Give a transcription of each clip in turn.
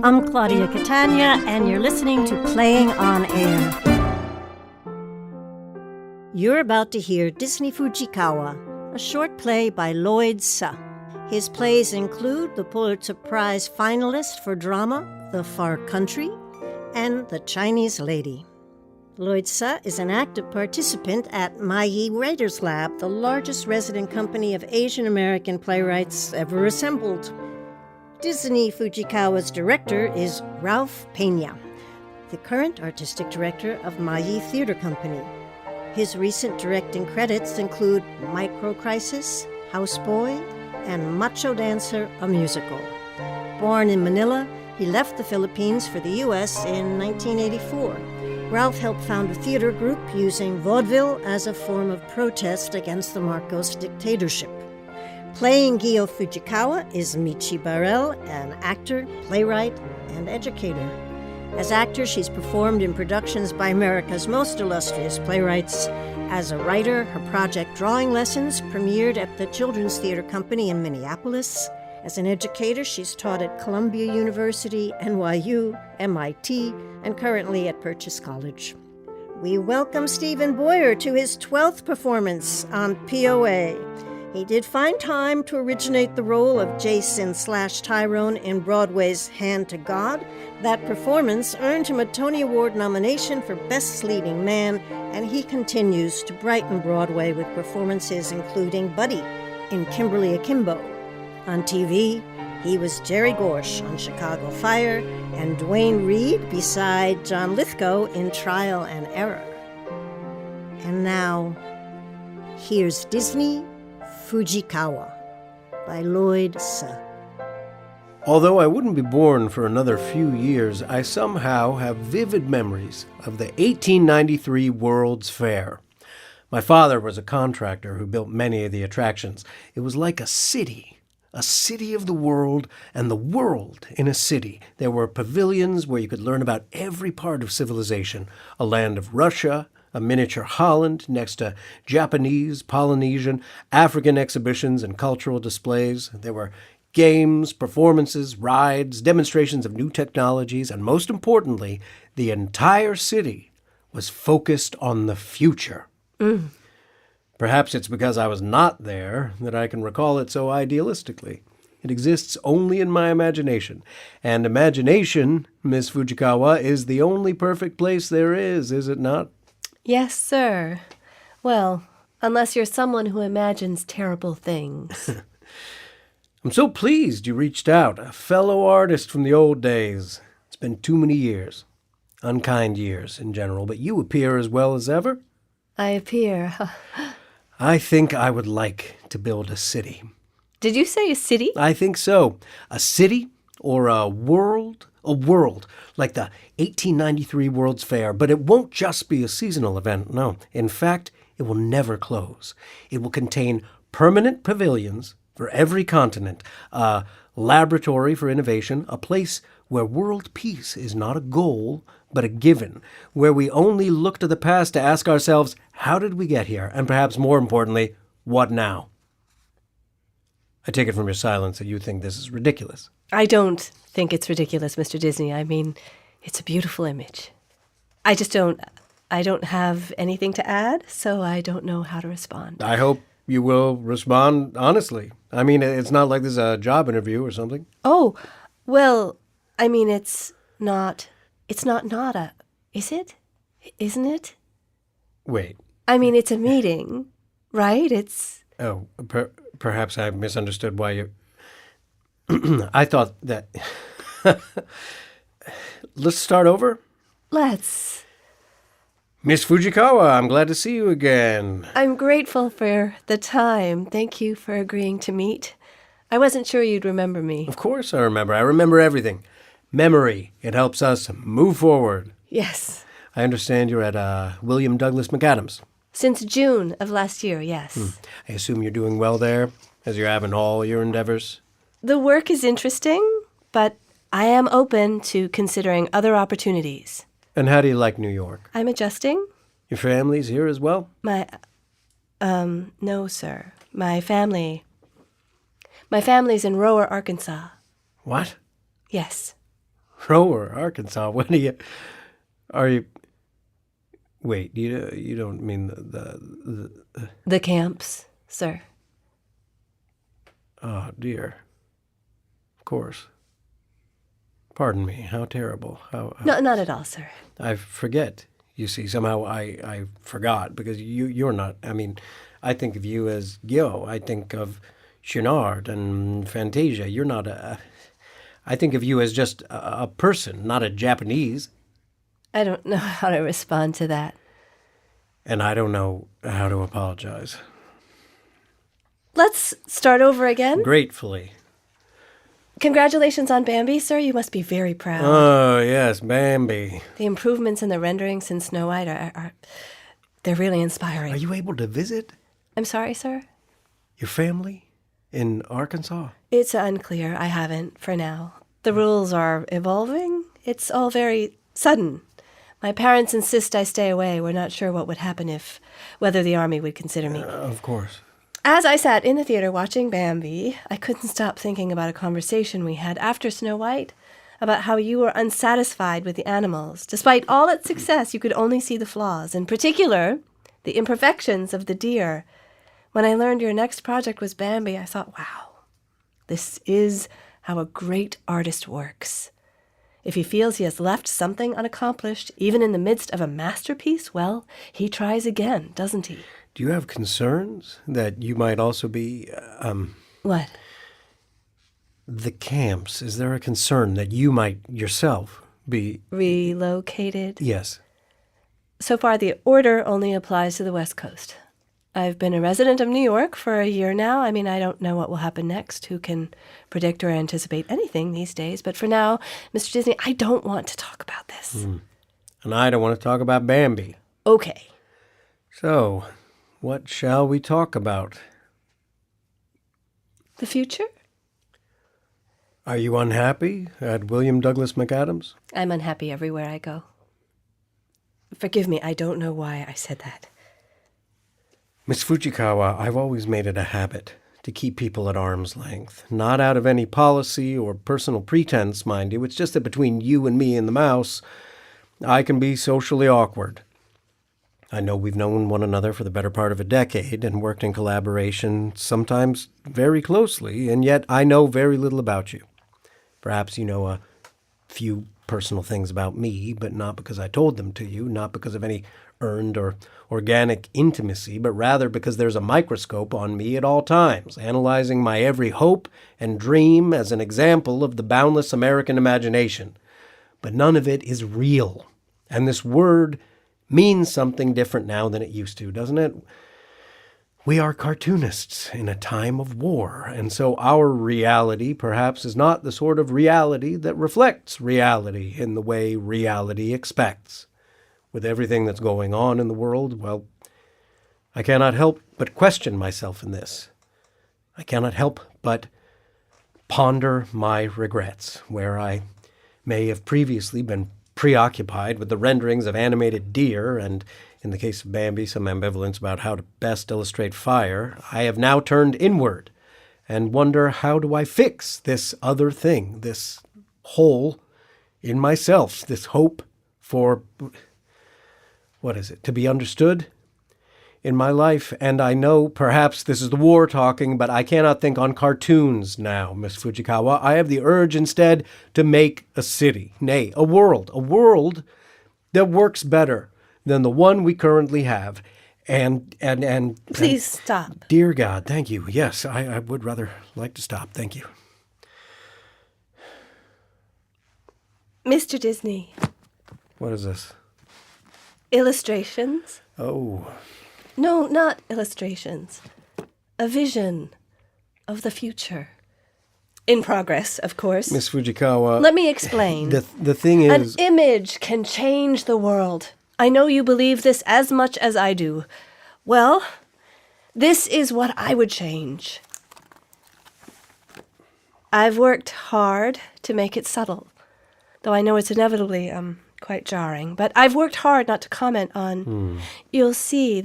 I'm Claudia Catania, and you're listening to Playing on Air. You're about to hear Disney Fujikawa, a short play by Lloyd Suh. His plays include the Pulitzer Prize finalist for drama, The Far Country, and The Chinese Lady. Lloyd Suh is an active participant at Michi Writers Lab, the largest resident company of Asian American playwrights ever assembled. Disney Fujikawa's director is Ralph Peña, the current artistic director of Michi Theater Company. His recent directing credits include Microcrisis, Houseboy, and Macho Dancer, a musical. Born in Manila, he left the Philippines for the U.S. in 1984. Ralph helped found a theater group using vaudeville as a form of protest against the Marcos dictatorship. Playing Gyo Fujikawa is Michi Barall, an actor, playwright, and educator. As actor, she's performed in productions by America's most illustrious playwrights. As a writer, her project Drawing Lessons premiered at the Children's Theater Company in Minneapolis. As an educator, she's taught at Columbia University, NYU, MIT, and currently at Purchase College. We welcome Stephen Boyer to his 12th performance on POA. He did find time to originate the role of Jason/Tyrone in Broadway's Hand to God. That performance earned him a Tony Award nomination for Best Leading Man, and he continues to brighten Broadway with performances including Buddy in Kimberly Akimbo. On TV, he was Jerry Gorsh on Chicago Fire and Dwayne Reed beside John Lithgow in Trial and Error. And now, here's Disney Fujikawa by Lloyd Suh. Although I wouldn't be born for another few years, I somehow have vivid memories of the 1893 World's Fair. My father was a contractor who built many of the attractions. It was like a city of the world, and the world in a city. There were pavilions where you could learn about every part of civilization, a land of Russia, a miniature Holland next to Japanese, Polynesian, African exhibitions and cultural displays. There were games, performances, rides, demonstrations of new technologies, and most importantly, the entire city was focused on the future. Perhaps it's because I was not there that I can recall it so idealistically. It exists only in my imagination. And imagination, Miss Fujikawa, is the only perfect place there is it not? Yes, sir. Well, unless you're someone who imagines terrible things. I'm so pleased you reached out, a fellow artist from the old days. It's been too many years. Unkind years in general, but you appear as well as ever. I appear. I think I would like to build a city. Did you say a city? I think so. A city or a world like the 1893 World's Fair. But it won't just be a seasonal event, no. In fact, it will never close. It will contain permanent pavilions for every continent, a laboratory for innovation, a place where world peace is not a goal, but a given, where we only look to the past to ask ourselves, how did we get here? And perhaps more importantly, what now? I take it from your silence that you think this is ridiculous. I don't think it's ridiculous, Mr. Disney. I mean, it's a beautiful image. I don't have anything to add, so I don't know how to respond. I hope you will respond honestly. I mean, it's not like this is a job interview or something. Oh, well, I mean, it's not a, is it? Isn't it? Wait. I mean, it's a meeting, right? It's... Oh, perhaps I misunderstood why you... I thought that... Let's start over? Let's. Miss Fujikawa, I'm glad to see you again. I'm grateful for the time. Thank you for agreeing to meet. I wasn't sure you'd remember me. Of course I remember. I remember everything. Memory. It helps us move forward. Yes. I understand you're at William Douglas McAdams. Since June of last year, yes. I assume you're doing well there, as you have in all your endeavors? The work is interesting, but I am open to considering other opportunities. And how do you like New York? I'm adjusting. Your family's here as well? No, sir. My family's in Rower, Arkansas. What? Yes. Grower, Arkansas. What are you? Wait, you don't mean The camps, sir. Oh dear. Of course. Pardon me. How terrible. How No, not at all, sir. I forget. You see, somehow I forgot because you're not. I mean, I think of you as Gyo. I think of Chenard and Fantasia. You're not a. I think of you as just a person, not a Japanese. I don't know how to respond to that. And I don't know how to apologize. Let's start over again. Gratefully. Congratulations on Bambi, sir. You must be very proud. Oh, yes, Bambi. The improvements in the rendering since Snow White are they're really inspiring. Are you able to visit I'm sorry, sir? your family in Arkansas? It's unclear. I haven't for now. The rules are evolving. It's all very sudden. My parents insist I stay away. We're not sure what would happen whether the Army would consider me. Of course. As I sat in the theater watching Bambi, I couldn't stop thinking about a conversation we had after Snow White, about how you were unsatisfied with the animals. Despite all its success, you could only see the flaws, in particular, the imperfections of the deer. When I learned your next project was Bambi, I thought, wow, this is how a great artist works. If he feels he has left something unaccomplished, even in the midst of a masterpiece, well, he tries again, doesn't he? Do you have concerns that you might also be, What? the camps? Is there a concern that you might yourself be... Relocated? Yes. So far, the order only applies to the West Coast. I've been a resident of New York for a year now. I mean, I don't know what will happen next. Who can predict or anticipate anything these days? But for now, Mr. Disney, I don't want to talk about this. And I don't want to talk about Bambi. Okay. So, what shall we talk about? The future? Are you unhappy at William Douglas McAdams? I'm unhappy everywhere I go. Forgive me, I don't know why I said that. Miss Fujikawa, I've always made it a habit to keep people at arm's length. Not out of any policy or personal pretense, mind you. It's just that between you and me and the mouse, I can be socially awkward. I know we've known one another for the better part of a decade and worked in collaboration, sometimes very closely, and yet I know very little about you. Perhaps you know a few personal things about me, but not because I told them to you, not because of any earned or organic intimacy, but rather because there's a microscope on me at all times, analyzing my every hope and dream as an example of the boundless American imagination. But none of it is real. And this word means something different now than it used to, doesn't it? We are cartoonists in a time of war, and so our reality perhaps is not the sort of reality that reflects reality in the way reality expects. With everything that's going on in the world, well, I cannot help but question myself in this. I cannot help but ponder my regrets, where I may have previously been preoccupied with the renderings of animated deer, and in the case of Bambi, some ambivalence about how to best illustrate fire. I have now turned inward and wonder, how do I fix this other thing, this hole in myself, this hope for... what is it? To be understood in my life. And I know perhaps this is the war talking, but I cannot think on cartoons now, Miss Fujikawa. I have the urge instead to make a city, nay, a world that works better than the one we currently have. And Please stop. Dear God, thank you. Yes, I would rather like to stop. Thank you. Mr. Disney. What is this? Illustrations? Oh. No, not illustrations. A vision of the future. In progress, of course. Miss Fujikawa. Let me explain. The thing is... An image can change the world. I know you believe this as much as I do. Well, this is what I would change. I've worked hard to make it subtle, though I know it's inevitably quite jarring. But I've worked hard not to comment on. You'll see,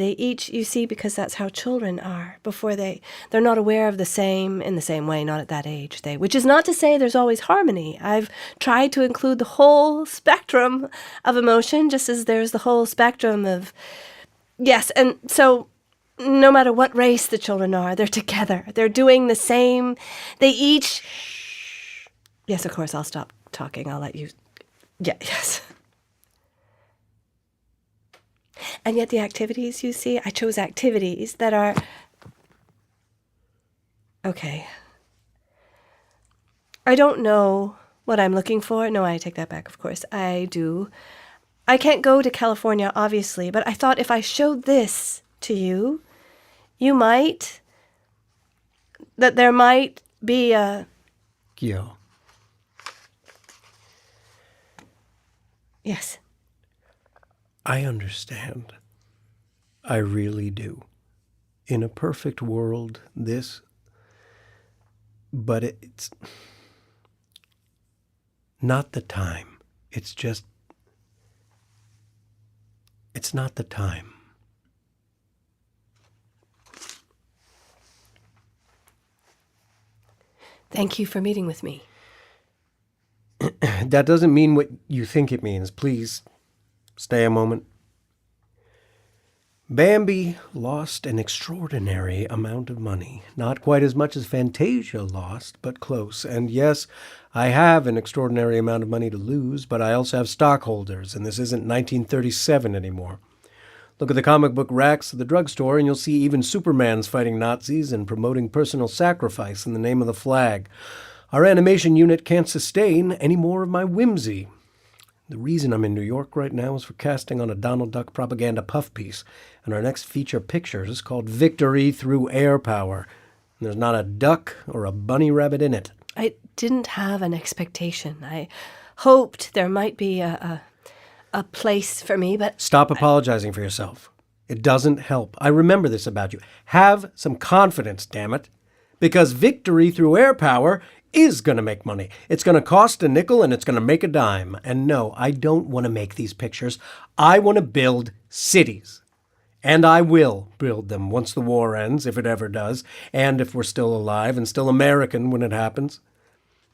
you see, because that's how children are. Before they're not aware of the same in the same way, not at that age. Which is not to say there's always harmony. I've tried to include the whole spectrum of emotion, just as there's the whole spectrum of, yes, and so no matter what race the children are, they're together. They're doing the same. They each, yes, of course, I'll stop talking. I'll let you, yeah, yes. And yet the activities, you see, I chose activities that are, okay. I don't know what I'm looking for. No, I take that back, of course. I do. I can't go to California, obviously, but I thought if I showed this to you, there might be a... Gyo. Yes. I understand. I really do. In a perfect world, but it's not the time. It's not the time. Thank you for meeting with me. That doesn't mean what you think it means. Please stay a moment. Bambi lost an extraordinary amount of money. Not quite as much as Fantasia lost, but close. And yes, I have an extraordinary amount of money to lose, but I also have stockholders, and this isn't 1937 anymore. Look at the comic book racks at the drugstore, and you'll see even Superman's fighting Nazis and promoting personal sacrifice in the name of the flag. Our animation unit can't sustain any more of my whimsy. The reason I'm in New York right now is for casting on a Donald Duck propaganda puff piece, and our next feature picture is called Victory Through Air Power. And there's not a duck or a bunny rabbit in it. I didn't have an expectation. I hoped there might be a place for me, but... Stop apologizing for yourself. It doesn't help. I remember this about you. Have some confidence, damn it. Because Victory Through Air Power is going to make money. It's going to cost a nickel and it's going to make a dime. And no, I don't want to make these pictures. I want to build cities. And I will build them once the war ends, if it ever does, and if we're still alive and still American when it happens.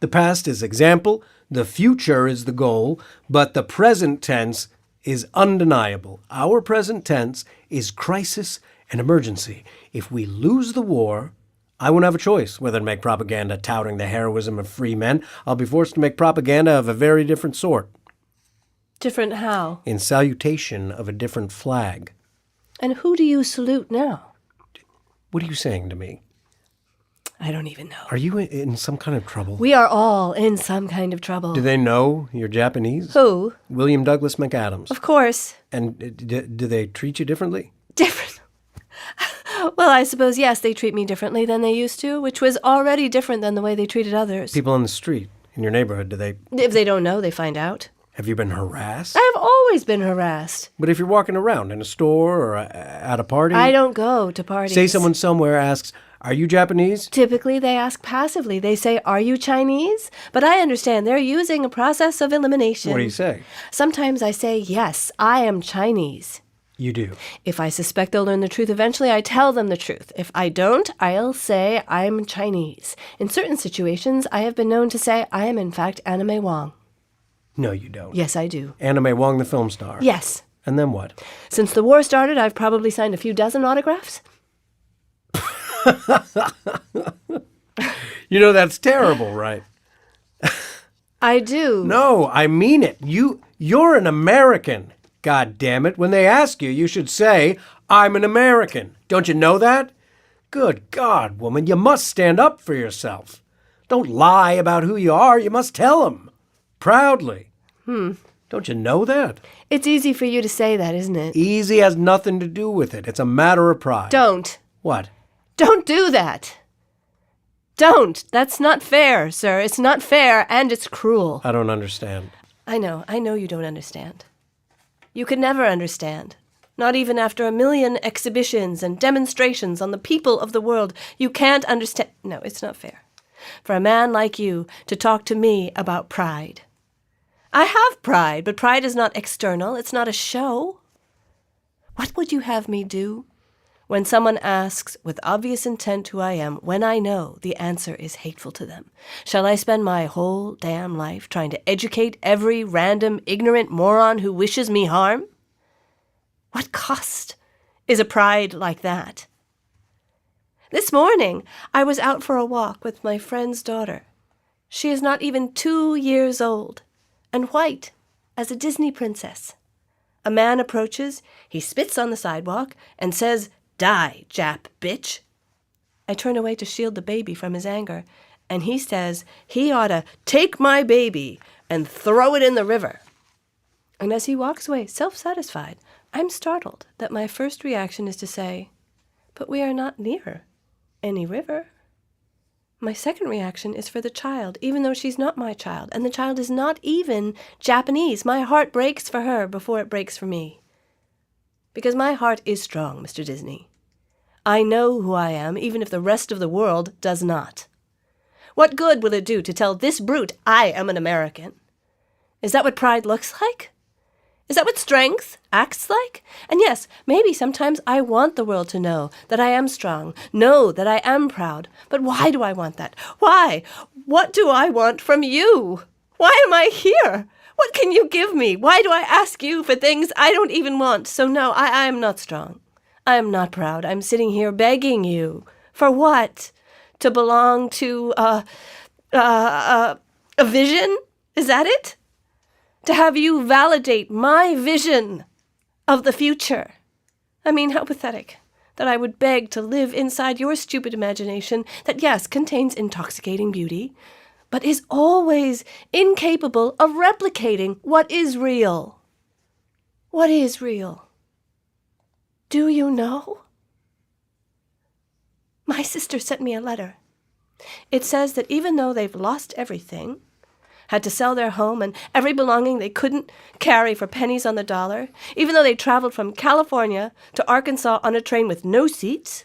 The past is example, the future is the goal, but the present tense is undeniable. Our present tense is crisis and emergency. If we lose the war, I won't have a choice whether to make propaganda touting the heroism of free men. I'll be forced to make propaganda of a very different sort. Different how? In salutation of a different flag. And who do you salute now? What are you saying to me? I don't even know. Are you in some kind of trouble? We are all in some kind of trouble. Do they know you're Japanese? Who? William Douglas McAdams. Of course. And do they treat you differently? Different? Well, I suppose, yes, they treat me differently than they used to, which was already different than the way they treated others. People on the street, in your neighborhood, do they... If they don't know, they find out. Have you been harassed? I have always been harassed. But if you're walking around in a store or at a party... I don't go to parties. Say someone somewhere asks, "Are you Japanese?" Typically, they ask passively. They say, "Are you Chinese?" But I understand they're using a process of elimination. What do you say? Sometimes I say, "Yes, I am Chinese." You do. If I suspect they'll learn the truth eventually, I tell them the truth. If I don't, I'll say I'm Chinese. In certain situations, I have been known to say I am in fact Anime Wong. No, you don't. Yes, I do. Anime Wong, the film star. Yes. And then what? Since the war started, I've probably signed a few dozen autographs. You know, that's terrible, right? I do. No, I mean it. You're an American. God damn it. When they ask you, you should say, "I'm an American." Don't you know that? Good God, woman, you must stand up for yourself. Don't lie about who you are. You must tell them. Proudly. Don't you know that? It's easy for you to say that, isn't it? Easy has nothing to do with it. It's a matter of pride. Don't. What? Don't do that. Don't. That's not fair, sir. It's not fair, and it's cruel. I don't understand. I know you don't understand. You could never understand. Not even after 1 million exhibitions and demonstrations on the people of the world. You can't understand. No, it's not fair. For a man like you to talk to me about pride. I have pride, but pride is not external. It's not a show. What would you have me do when someone asks with obvious intent who I am, when I know the answer is hateful to them? Shall I spend my whole damn life trying to educate every random, ignorant moron who wishes me harm? What cost is a pride like that? This morning, I was out for a walk with my friend's daughter. She is not even 2 years old, and white as a Disney princess. A man approaches, he spits on the sidewalk, and says, "Die, Jap bitch." I turn away to shield the baby from his anger, and he says he ought to take my baby and throw it in the river. And as he walks away, self-satisfied, I'm startled that my first reaction is to say, "But we are not near any river." My second reaction is for the child, even though she's not my child, and the child is not even Japanese. My heart breaks for her before it breaks for me. Because my heart is strong, Mr. Disney. I know who I am, even if the rest of the world does not. What good will it do to tell this brute I am an American? Is that what pride looks like? Is that what strength acts like? And yes, maybe sometimes I want the world to know that I am strong, know that I am proud. But why do I want that? Why? What do I want from you? Why am I here? What can you give me? Why do I ask you for things I don't even want? So no, I am not strong. I am not proud. I'm sitting here begging you. For what? To belong to a vision? Is that it? To have you validate my vision of the future. I mean, how pathetic that I would beg to live inside your stupid imagination that, yes, contains intoxicating beauty, but is always incapable of replicating what is real. What is real? Do you know? My sister sent me a letter. It says that even though they've lost everything, had to sell their home and every belonging they couldn't carry for pennies on the dollar, even though they traveled from California to Arkansas on a train with no seats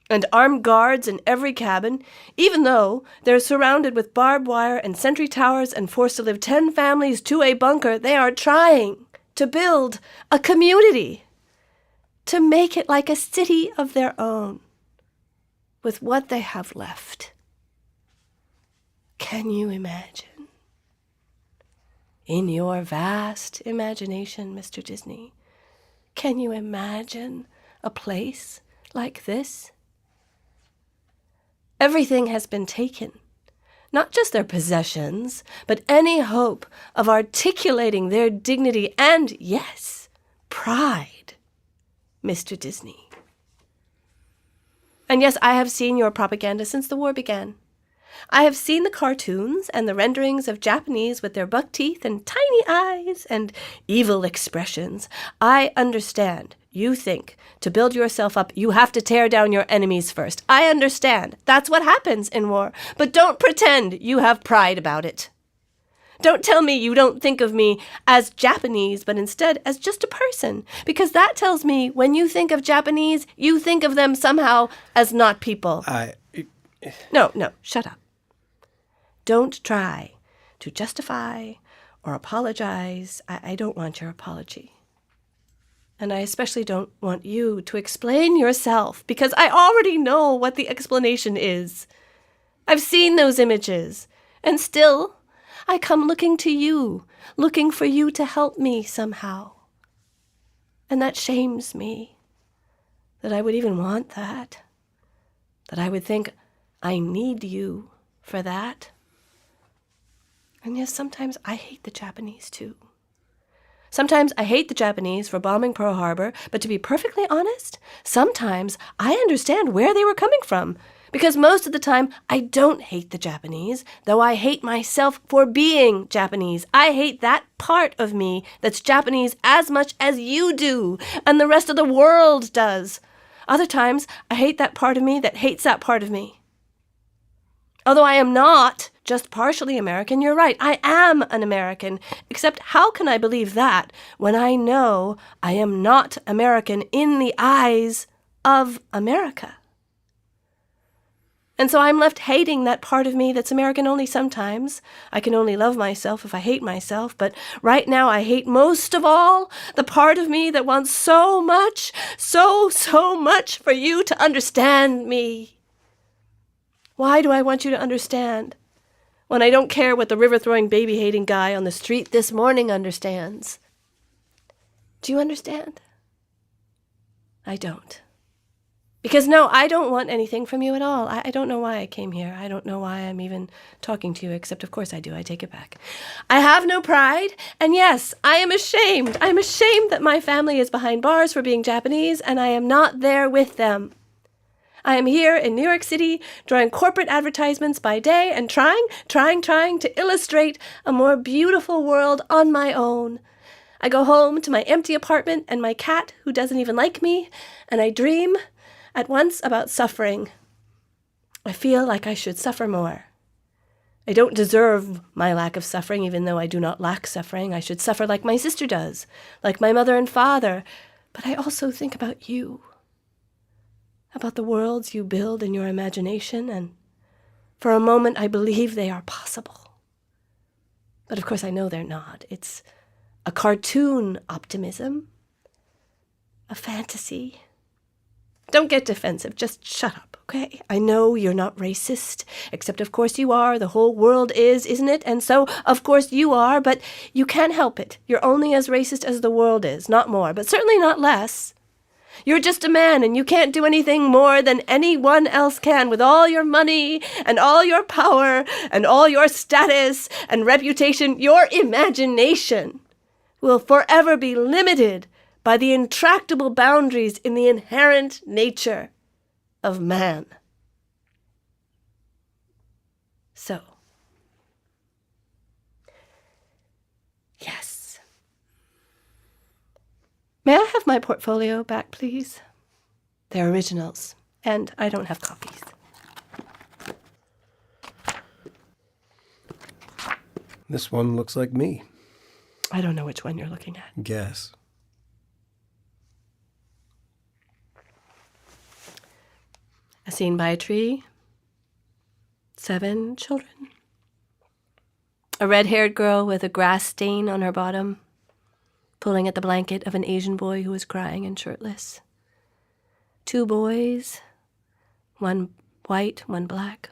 and armed guards in every cabin, even though they're surrounded with barbed wire and sentry towers and forced to live 10 families to a bunker, they are trying to build a community, to make it like a city of their own with what they have left. Can you imagine? In your vast imagination, Mr. Disney, can you imagine a place like this? Everything has been taken, not just their possessions, but any hope of articulating their dignity and, yes, pride, Mr. Disney. And yes, I have seen your propaganda since the war began. I have seen the cartoons and the renderings of Japanese with their buck teeth and tiny eyes and evil expressions. I understand. You think to build yourself up, you have to tear down your enemies first. I understand. That's what happens in war. But don't pretend you have pride about it. Don't tell me you don't think of me as Japanese, but instead as just a person. Because that tells me when you think of Japanese, you think of them somehow as not people. No, shut up. Don't try to justify or apologize. I don't want your apology. And I especially don't want you to explain yourself, because I already know what the explanation is. I've seen those images, and still I come looking to you, looking for you to help me somehow. And that shames me, that I would even want that I would think I need you for that. And yes, sometimes I hate the Japanese too. Sometimes I hate the Japanese for bombing Pearl Harbor, but to be perfectly honest, sometimes I understand where they were coming from. Because most of the time, I don't hate the Japanese, though I hate myself for being Japanese. I hate that part of me that's Japanese as much as you do, and the rest of the world does. Other times, I hate that part of me that hates that part of me. Although I am not just partially American, you're right, I am an American. Except how can I believe that when I know I am not American in the eyes of America? And so I'm left hating that part of me that's American only sometimes. I can only love myself if I hate myself, but right now I hate most of all the part of me that wants so much, so much for you to understand me. Why do I want you to understand when I don't care what the river-throwing, baby-hating guy on the street this morning understands? Do you understand? I don't. Because no, I don't want anything from you at all. I don't know why I came here. I don't know why I'm even talking to you, except of course I do. I take it back. I have no pride, and yes, I am ashamed. I am ashamed that my family is behind bars for being Japanese, and I am not there with them. I am here in New York City, drawing corporate advertisements by day and trying to illustrate a more beautiful world on my own. I go home to my empty apartment and my cat, who doesn't even like me, and I dream at once about suffering. I feel like I should suffer more. I don't deserve my lack of suffering, even though I do not lack suffering. I should suffer like my sister does, like my mother and father. But I also think about you, about the worlds you build in your imagination, and for a moment I believe they are possible. But of course I know they're not. It's a cartoon optimism, a fantasy. Don't get defensive. Just shut up, okay? I know you're not racist, except of course you are. The whole world is, isn't it? And so, of course, you are, but you can't help it. You're only as racist as the world is, not more, but certainly not less. You're just a man, and you can't do anything more than anyone else can with all your money and all your power and all your status and reputation. Your imagination will forever be limited by the intractable boundaries in the inherent nature of man. So, yes. May I have my portfolio back, please? They're originals, and I don't have copies. This one looks like me. I don't know which one you're looking at. Guess. A scene by a tree. 7 children. A red-haired girl with a grass stain on her bottom, pulling at the blanket of an Asian boy who was crying and shirtless. 2 boys, one white, one black,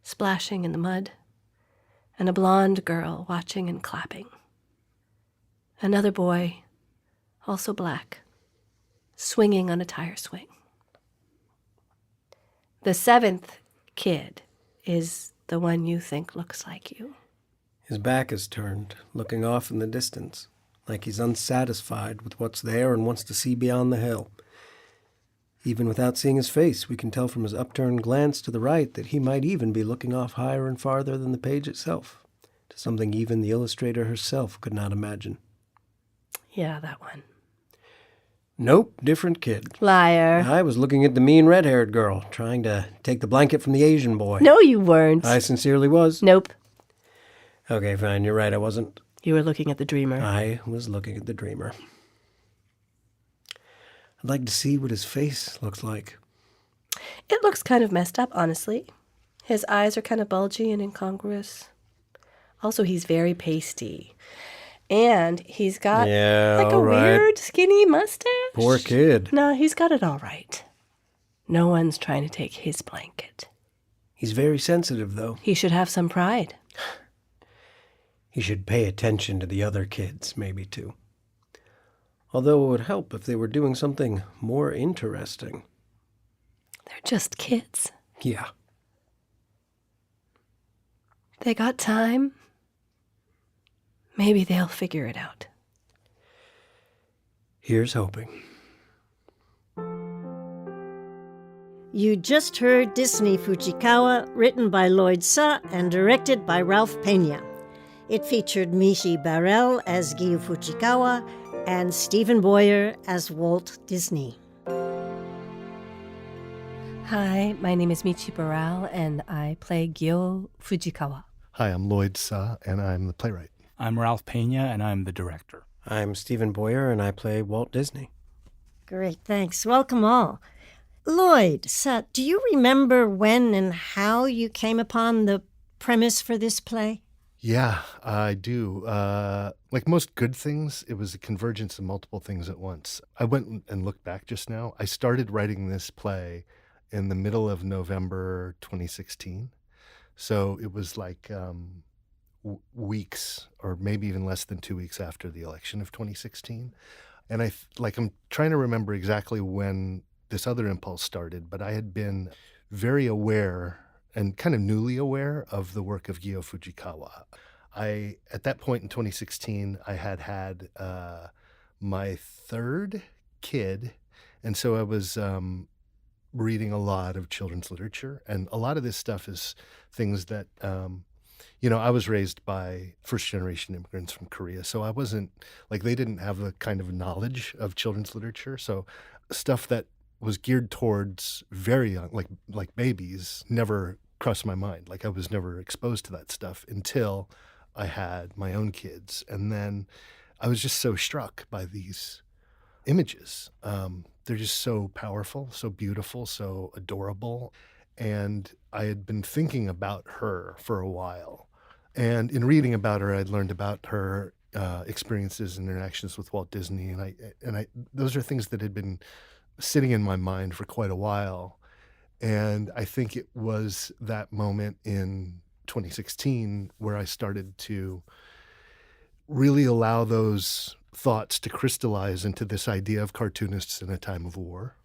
splashing in the mud, and a blonde girl watching and clapping. Another boy, also black, swinging on a tire swing. The 7th kid is the one you think looks like you. His back is turned, looking off in the distance, like he's unsatisfied with what's there and wants to see beyond the hill. Even without seeing his face, we can tell from his upturned glance to the right that he might even be looking off higher and farther than the page itself, to something even the illustrator herself could not imagine. Yeah, that one. Nope, different kid. Liar. I was looking at the mean red-haired girl, trying to take the blanket from the Asian boy. No, you weren't. I sincerely was. Nope. Okay, fine, you're right, I wasn't. You were looking at the dreamer. I was looking at the dreamer. I'd like to see what his face looks like. It looks kind of messed up, honestly. His eyes are kind of bulgy and incongruous. Also, he's very pasty. And he's got like a weird skinny mustache. Poor kid. No, he's got it all right. No one's trying to take his blanket. He's very sensitive, though. He should have some pride. He should pay attention to the other kids, maybe, too. Although it would help if they were doing something more interesting. They're just kids. Yeah. They got time. Maybe they'll figure it out. Here's hoping. You just heard Disney Fujikawa, written by Lloyd Suh and directed by Ralph Peña. It featured Michi Barall as Gyo Fujikawa and Stephen Boyer as Walt Disney. Hi, my name is Michi Barall, and I play Gyo Fujikawa. Hi, I'm Lloyd Suh, and I'm the playwright. I'm Ralph Peña, and I'm the director. I'm Stephen Boyer, and I play Walt Disney. Great, thanks. Welcome all. Lloyd Suh, do you remember when and how you came upon the premise for this play? Yeah, I do. Like most good things, it was a convergence of multiple things at once. I went and looked back just now. I started writing this play in the middle of November 2016. So it was like weeks or maybe even less than 2 weeks after the election of 2016. And I'm trying to remember exactly when this other impulse started, but I had been very aware and kind of newly aware of the work of Gyo Fujikawa. At that point in 2016, I had my third kid, and so I was reading a lot of children's literature, and a lot of this stuff is things that, I was raised by first-generation immigrants from Korea, so I wasn't, they didn't have the kind of knowledge of children's literature, so stuff that was geared towards very young, like babies, never crossed my mind. I was never exposed to that stuff until I had my own kids. And then I was just so struck by these images. They're just so powerful, so beautiful, so adorable. And I had been thinking about her for a while. And in reading about her, I'd learned about her experiences and interactions with Walt Disney. And those are things that had been sitting in my mind for quite a while. And I think it was that moment in 2016 where I started to really allow those thoughts to crystallize into this idea of cartoonists in a time of war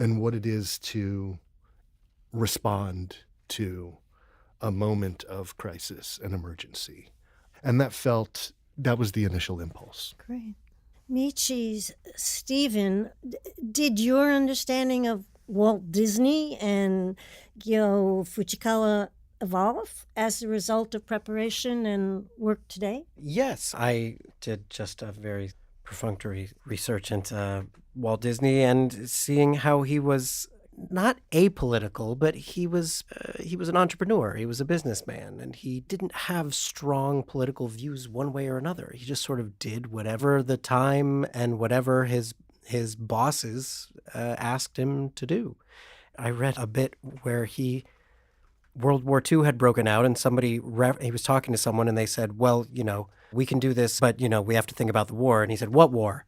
and what it is to respond to a moment of crisis and emergency. And that was the initial impulse. Great. Michi's Stephen, did your understanding of Walt Disney and Gyo Fujikawa evolve as a result of preparation and work today? Yes, I did just a very perfunctory research into Walt Disney and seeing how he was not apolitical, but he was an entrepreneur. He was a businessman, and he didn't have strong political views one way or another. He just sort of did whatever the time and whatever his bosses asked him to do. I read a bit where World War II had broken out, and he was talking to someone, and they said, well, we can do this, but, we have to think about the war. And he said, what war?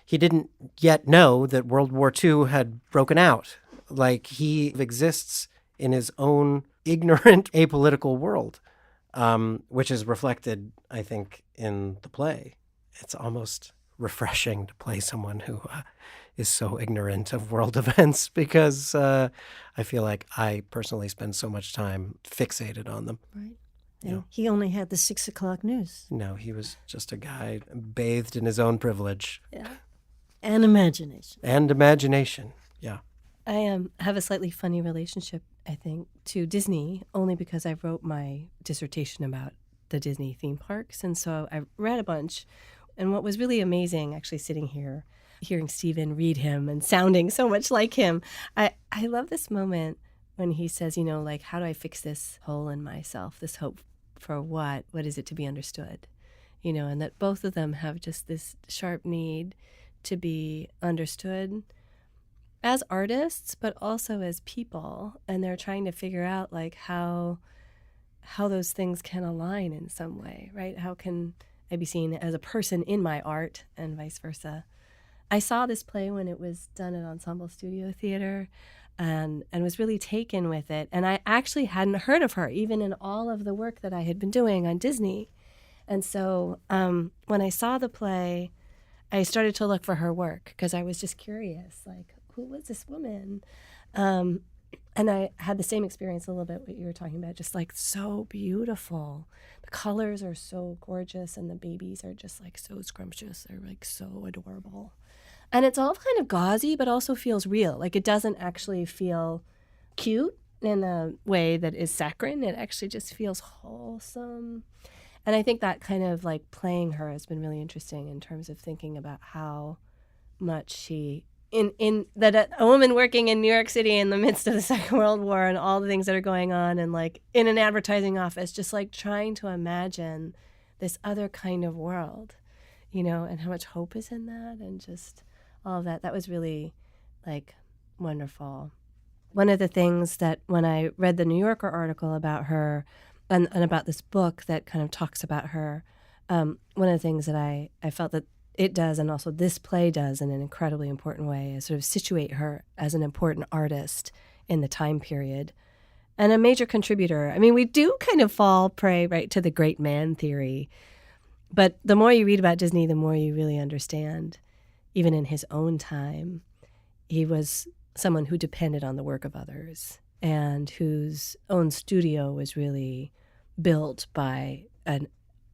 He didn't yet know that World War II had broken out. He exists in his own ignorant, apolitical world, which is reflected, I think, in the play. It's almost refreshing to play someone who is so ignorant of world events because I feel like I personally spend so much time fixated on them. Right. Yeah. He only had the 6 o'clock news. No, he was just a guy bathed in his own privilege. Yeah. And imagination. And imagination, yeah. I have a slightly funny relationship, I think, to Disney, only because I wrote my dissertation about the Disney theme parks. And so I read a bunch. And what was really amazing, actually sitting here, hearing Stephen read him and sounding so much like him, I love this moment when he says, how do I fix this hole in myself, this hope for what? What is it to be understood? And that both of them have just this sharp need to be understood as artists, but also as people. And they're trying to figure out how those things can align in some way, right? How can I be seen as a person in my art and vice versa? I saw this play when it was done at Ensemble Studio Theater and was really taken with it. And I actually hadn't heard of her, even in all of the work that I had been doing on Disney. And so when I saw the play, I started to look for her work because I was just curious, who was this woman? And I had the same experience a little bit what you were talking about, just so beautiful. The colors are so gorgeous and the babies are just so scrumptious. They're so adorable. And it's all kind of gauzy, but also feels real. It doesn't actually feel cute in a way that is saccharine. It actually just feels wholesome. And I think that kind of playing her has been really interesting in terms of thinking about how much she in that a woman working in New York City in the midst of the Second World War and all the things that are going on and in an advertising office, just trying to imagine this other kind of world, and how much hope is in that and just all of that. That was really wonderful. One of the things that when I read the New Yorker article about her and about this book that kind of talks about her, one of the things that I felt that it does, and also this play does in an incredibly important way, is sort of situate her as an important artist in the time period and a major contributor. I mean, we do kind of fall prey, right, to the great man theory. But the more you read about Disney, the more you really understand, even in his own time, he was someone who depended on the work of others and whose own studio was really built by an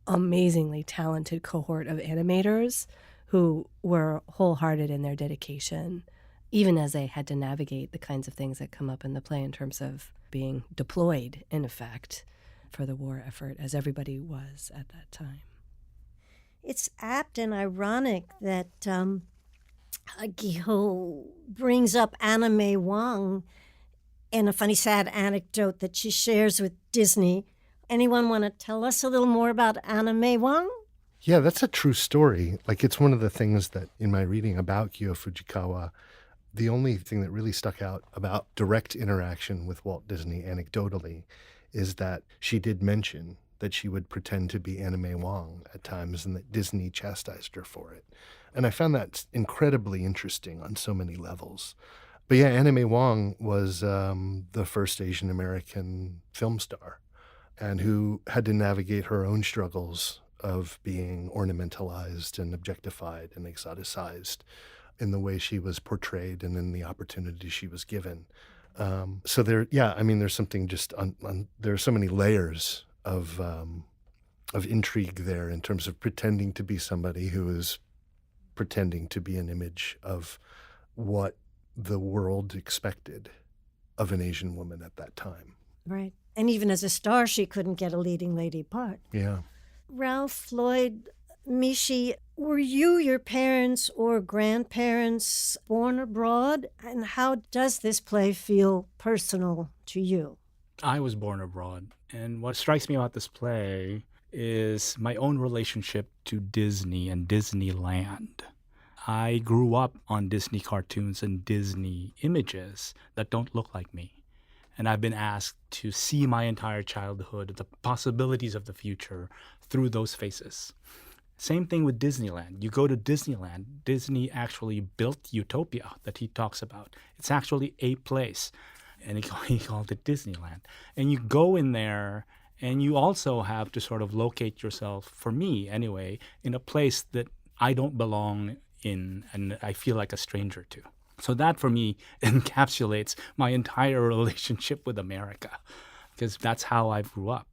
amazingly talented cohort of animators who were wholehearted in their dedication, even as they had to navigate the kinds of things that come up in the play in terms of being deployed, in effect, for the war effort, as everybody was at that time. It's apt and ironic that Gyo brings up Anna May Wong in a funny, sad anecdote that she shares with Disney. Anyone want to tell us a little more about Anna May Wong? Yeah, that's a true story. Like, it's one of the things that in my reading about Gyo Fujikawa, the only thing that really stuck out about direct interaction with Walt Disney anecdotally is that she did mention that she would pretend to be Anna May Wong at times and that Disney chastised her for it. And I found that incredibly interesting on so many levels. But yeah, Anna May Wong was the first Asian American film star, and who had to navigate her own struggles of being ornamentalized and objectified and exoticized in the way she was portrayed and in the opportunity she was given. So there, yeah, I mean, there's something just there are so many layers of intrigue there in terms of pretending to be somebody who is pretending to be an image of what the world expected of an Asian woman at that time. Right. And even as a star, she couldn't get a leading lady part. Yeah. Ralph, Lloyd, Michi, were you, your parents, or grandparents born abroad? And how does this play feel personal to you? I was born abroad. And what strikes me about this play is my own relationship to Disney and Disneyland. I grew up on Disney cartoons and Disney images that don't look like me. And I've been asked to see my entire childhood, the possibilities of the future through those faces. Same thing with Disneyland. You go to Disneyland, Disney actually built Utopia that he talks about. It's actually a place, and he called it Disneyland. And you go in there, and you also have to sort of locate yourself, for me anyway, in a place that I don't belong in and I feel like a stranger to. So that, for me, encapsulates my entire relationship with America, because that's how I grew up.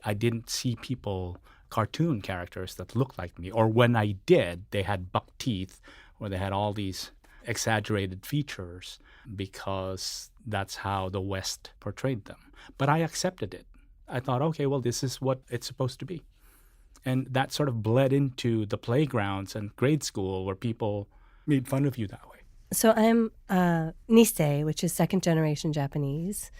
I didn't see cartoon characters that looked like me, or when I did, they had buck teeth or they had all these exaggerated features because that's how the West portrayed them. But I accepted it. I thought, okay, well, this is what it's supposed to be. And that sort of bled into the playgrounds and grade school where people made fun of you that way. So I'm Nisei, which is second generation Japanese,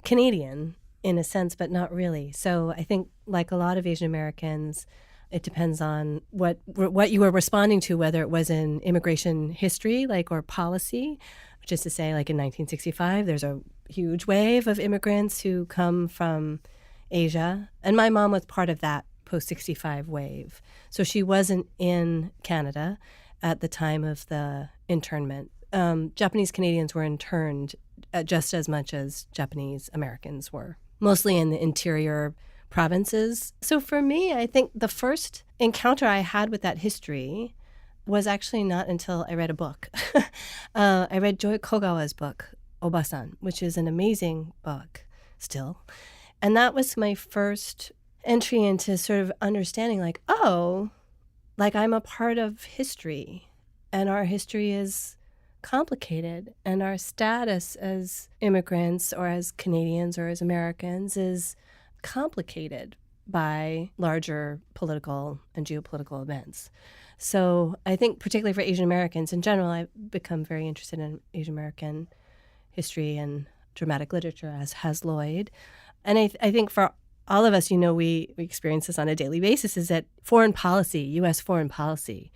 Canadian in a sense, but not really. So I think, like a lot of Asian Americans, it depends on what you were responding to, whether it was in immigration history, or policy, which is to say, like in 1965, there's a huge wave of immigrants who come from Asia. And my mom was part of that post-65 wave. So she wasn't in Canada at the time of the internment. Japanese Canadians were interned just as much as Japanese Americans were, mostly in the interior provinces. So for me, I think the first encounter I had with that history was actually not until I read a book. I read Joy Kogawa's book, Obasan, which is an amazing book still. And that was my first entry into sort of understanding, I'm a part of history, and our history is complicated, and our status as immigrants or as Canadians or as Americans is complicated by larger political and geopolitical events. So I think particularly for Asian Americans in general, I've become very interested in Asian American history and dramatic literature, as has Lloyd. And I think for all of us, we experience this on a daily basis, is that foreign policy, U.S. foreign policy,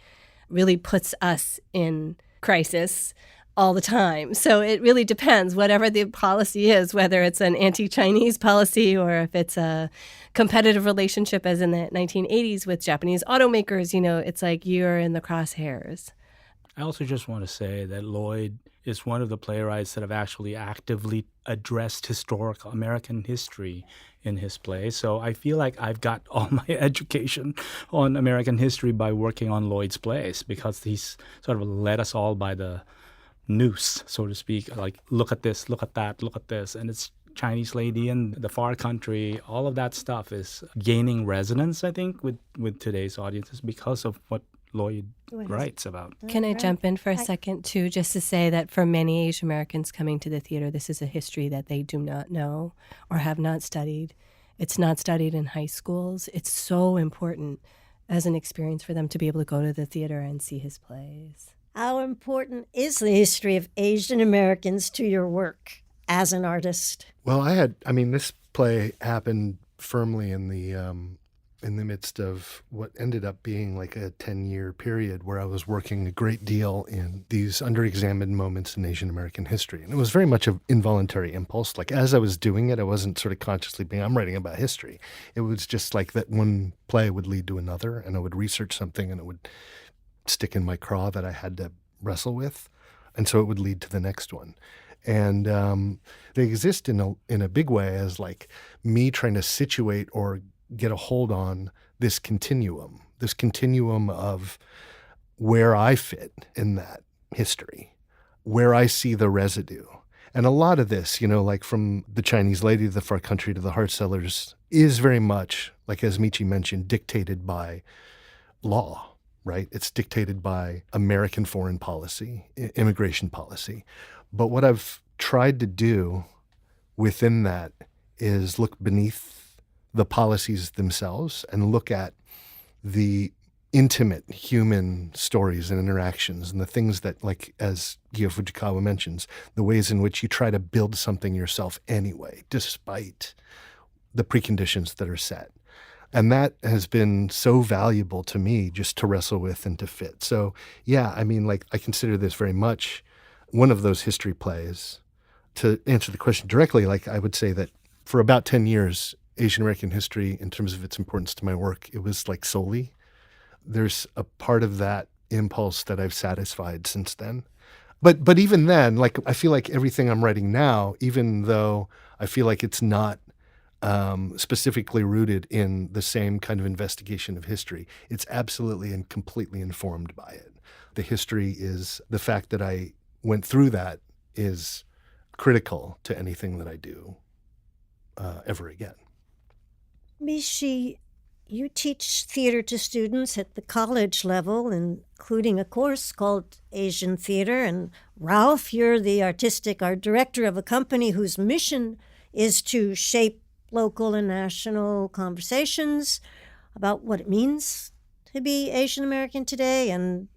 really puts us in crisis all the time. So it really depends, whatever the policy is, whether it's an anti-Chinese policy or if it's a competitive relationship as in the 1980s with Japanese automakers, it's like you're in the crosshairs. I also just want to say that Lloyd is one of the playwrights that have actually actively addressed historical American history in his plays. So I feel like I've got all my education on American history by working on Lloyd's plays, because he's sort of led us all by the noose, so to speak. Like, look at this, look at that, look at this. And it's Chinese Lady and the Far Country. All of that stuff is gaining resonance, I think, with today's audiences because of what Lloyd writes about. Can I jump in for a second, too, just to say that for many Asian Americans coming to the theater, this is a history that they do not know or have not studied. It's not studied in high schools. It's so important as an experience for them to be able to go to the theater and see his plays. How important is the history of Asian Americans to your work as an artist? Well, this play happened firmly in the midst of what ended up being like a 10-year period where I was working a great deal in these underexamined moments in Asian American history. And it was very much an involuntary impulse. Like, as I was doing it, I wasn't sort of consciously I'm writing about history. It was just like that one play would lead to another, and I would research something and it would stick in my craw that I had to wrestle with. And so it would lead to the next one. And they exist in a big way as like me trying to situate or get a hold on this continuum of where I fit in that history, where I see the residue. And a lot of this, like from the Chinese Lady to the Far Country to the Heart Sellers, is very much, like as Michi mentioned, dictated by law, right? It's dictated by American foreign policy, immigration policy. But what I've tried to do within that is look beneath the policies themselves and look at the intimate human stories and interactions and the things that, like as Gyo Fujikawa mentions, the ways in which you try to build something yourself anyway, despite the preconditions that are set. And that has been so valuable to me just to wrestle with and to fit. So yeah, I consider this very much one of those history plays. To answer the question directly, I would say that for about 10 years, Asian American history, in terms of its importance to my work, it was like solely. There's a part of that impulse that I've satisfied since then. But even then, I feel like everything I'm writing now, even though I feel like it's not specifically rooted in the same kind of investigation of history, it's absolutely and completely informed by it. The history is, the fact that I went through that is critical to anything that I do ever again. Michi, you teach theater to students at the college level, including a course called Asian Theater. And Ralph, you're the artistic art director of a company whose mission is to shape local and national conversations about what it means to be Asian American today. And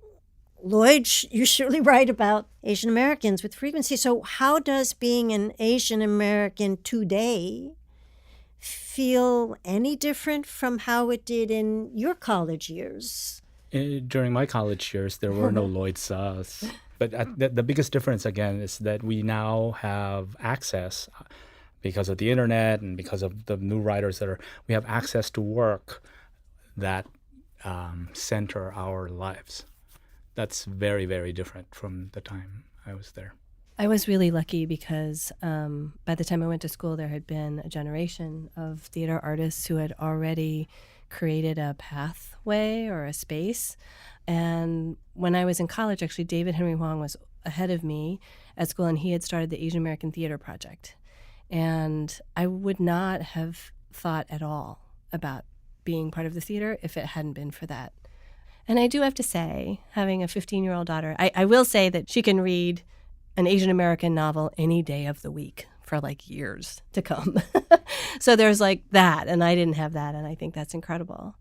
Lloyd, you surely write about Asian Americans with frequency. So how does being an Asian American today feel any different from how it did in your college years? During my college years, there were no Lloyd Suhs. But the biggest difference, again, is that we now have access because of the internet and because of the new writers we have access to work that center our lives. That's very, very different from the time I was there. I was really lucky because by the time I went to school, there had been a generation of theater artists who had already created a pathway or a space. And when I was in college, actually, David Henry Hwang was ahead of me at school, and he had started the Asian American Theater Project. And I would not have thought at all about being part of the theater if it hadn't been for that. And I do have to say, having a 15-year-old daughter, I will say that she can read an Asian American novel any day of the week for years to come. So there's that, and I didn't have that, and I think that's incredible.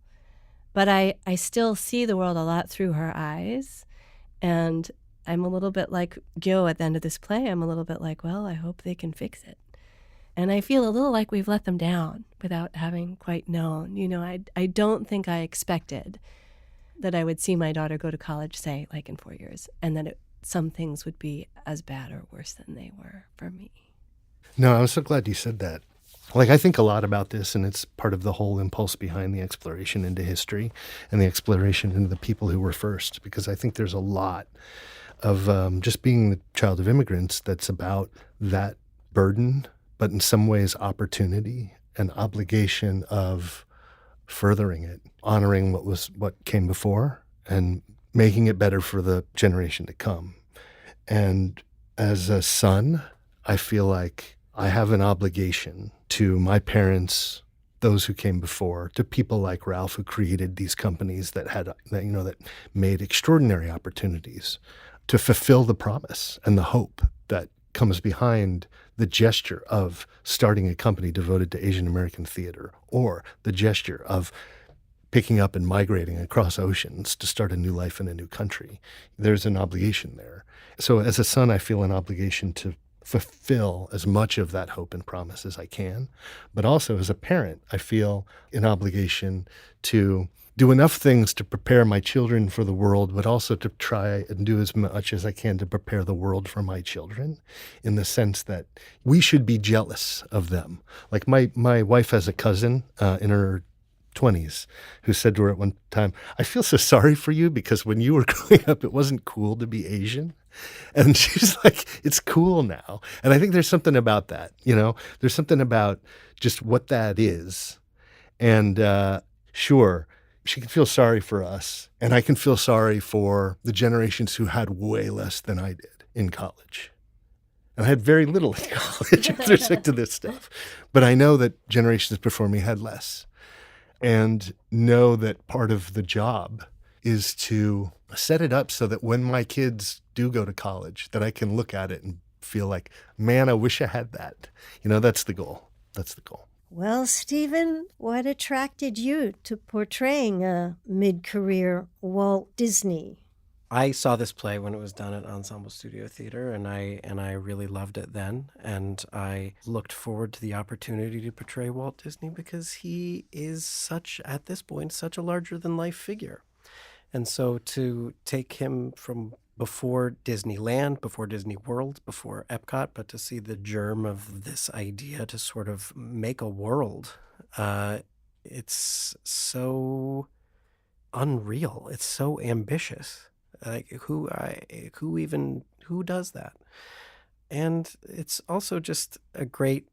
But I still see the world a lot through her eyes, and I'm a little bit like Gyo at the end of this play. I'm a little bit like, well, I hope they can fix it. And I feel a little like we've let them down without having quite known. I don't think I expected that I would see my daughter go to college, say, in 4 years, and that some things would be as bad or worse than they were for me. No, I was so glad you said that. Like, I think a lot about this, and it's part of the whole impulse behind the exploration into history and the exploration into the people who were first, because I think there's a lot of just being the child of immigrants that's about that burden, but in some ways opportunity and obligation of furthering it, honoring what came before and making it better for the generation to come. And as a son, I feel like I have an obligation to my parents, those who came before, to people like Ralph, who created these companies that made extraordinary opportunities, to fulfill the promise and the hope that comes behind the gesture of starting a company devoted to Asian American theater, or the gesture of picking up and migrating across oceans to start a new life in a new country. There's an obligation there. So as a son, I feel an obligation to fulfill as much of that hope and promise as I can. But also as a parent, I feel an obligation to do enough things to prepare my children for the world, but also to try and do as much as I can to prepare the world for my children, in the sense that we should be jealous of them. Like my wife has a cousin in her 20s who said to her at one time, "I feel so sorry for you because when you were growing up, it wasn't cool to be Asian." And she's like, it's cool now. And I think there's something about that, there's something about just what that is. And sure, she can feel sorry for us. And I can feel sorry for the generations who had way less than I did in college. And I had very little in college with respect to this stuff. But I know that generations before me had less. And know that part of the job is to set it up so that when my kids do go to college, that I can look at it and feel like, man, I wish I had that. That's the goal. That's the goal. Well, Stephen, what attracted you to portraying a mid-career Walt Disney? I saw this play when it was done at Ensemble Studio Theater, and I really loved it then. And I looked forward to the opportunity to portray Walt Disney because he is at this point, such a larger-than-life figure. And so to take him from before Disneyland, before Disney World, before Epcot, but to see the germ of this idea to sort of make a world, it's so unreal. It's so ambitious. Like who does that? And it's also just a great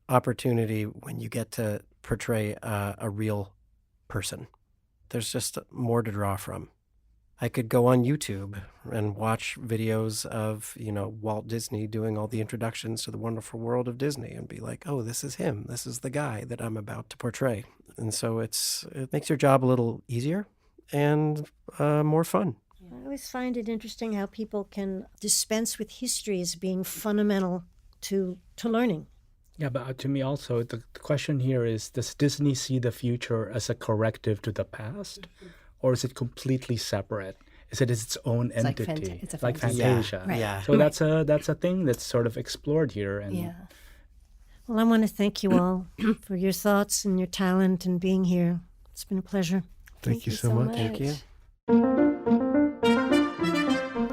opportunity when you get to portray a real person. There's just more to draw from. I could go on YouTube and watch videos of, Walt Disney doing all the introductions to the wonderful world of Disney and be like, oh, this is him. This is the guy that I'm about to portray. And so it makes your job a little easier and more fun. I always find it interesting how people can dispense with history as being fundamental to learning. Yeah, but to me also, the question here is, does Disney see the future as a corrective to the past? Or is it completely separate? Is it its own entity? It's like Fantasia. Right. Yeah. So that's a thing that's sort of explored here. And Yeah. Well, I want to thank you all for your thoughts and your talent and being here. It's been a pleasure. Thank you so much. Thank you.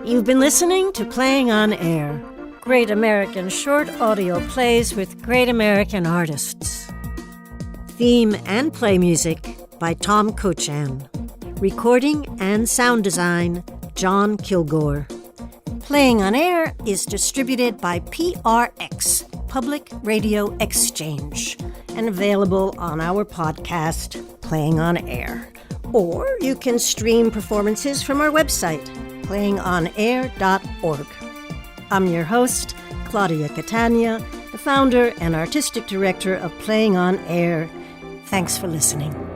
You've been listening to Playing on Air, great American short audio plays with great American artists. Theme and play music by Tom Cochan. Recording and sound design, John Kilgore. Playing on Air is distributed by PRX, Public Radio Exchange, and available on our podcast, Playing on Air. Or you can stream performances from our website, playingonair.org. I'm your host, Claudia Catania, the founder and artistic director of Playing on Air. Thanks for listening.